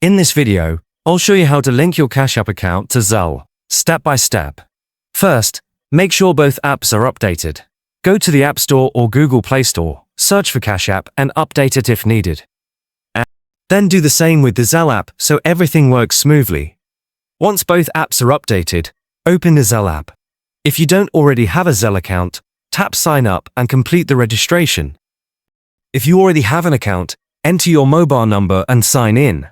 In this video, I'll show you how to link your Cash App account to Zelle, step by step. First, make sure both apps are updated. Go to the App Store or Google Play Store, search for Cash App and update it if needed. Then do the same with the Zelle app so everything works smoothly. Once both apps are updated, open the Zelle app. If you don't already have a Zelle account, tap Sign Up and complete the registration. If you already have an account, enter your mobile number and sign in.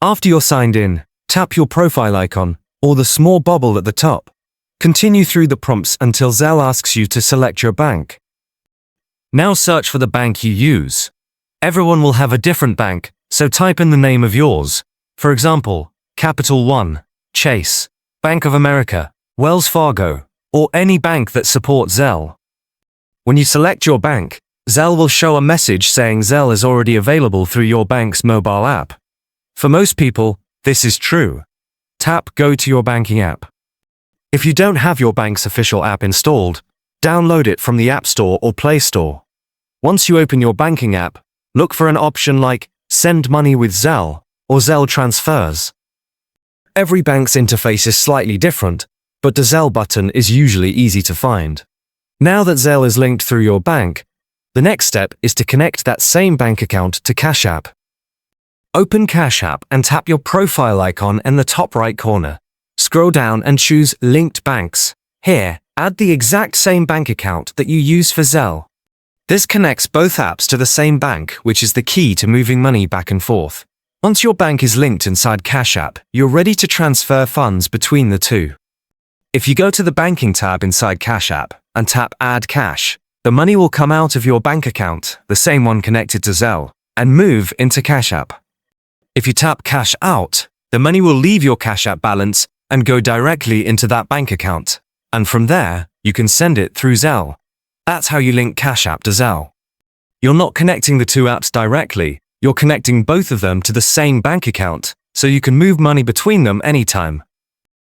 After you're signed in, tap your profile icon, or the small bubble at the top. Continue through the prompts until Zelle asks you to select your bank. Now search for the bank you use. Everyone will have a different bank, so type in the name of yours. For example, Capital One, Chase, Bank of America, Wells Fargo, or any bank that supports Zelle. When you select your bank, Zelle will show a message saying Zelle is already available through your bank's mobile app. For most people, this is true. Tap Go to your banking app. If you don't have your bank's official app installed, download it from the App Store or Play Store. Once you open your banking app, look for an option like Send Money with Zelle or Zelle Transfers. Every bank's interface is slightly different, but the Zelle button is usually easy to find. Now that Zelle is linked through your bank, the next step is to connect that same bank account to Cash App. Open Cash App and tap your profile icon in the top right corner. Scroll down and choose Linked Banks. Here, add the exact same bank account that you use for Zelle. This connects both apps to the same bank, which is the key to moving money back and forth. Once your bank is linked inside Cash App, you're ready to transfer funds between the two. If you go to the Banking tab inside Cash App and tap Add Cash, the money will come out of your bank account, the same one connected to Zelle, and move into Cash App. If you tap Cash Out, the money will leave your Cash App balance and go directly into that bank account. And from there, you can send it through Zelle. That's how you link Cash App to Zelle. You're not connecting the two apps directly, you're connecting both of them to the same bank account, so you can move money between them anytime.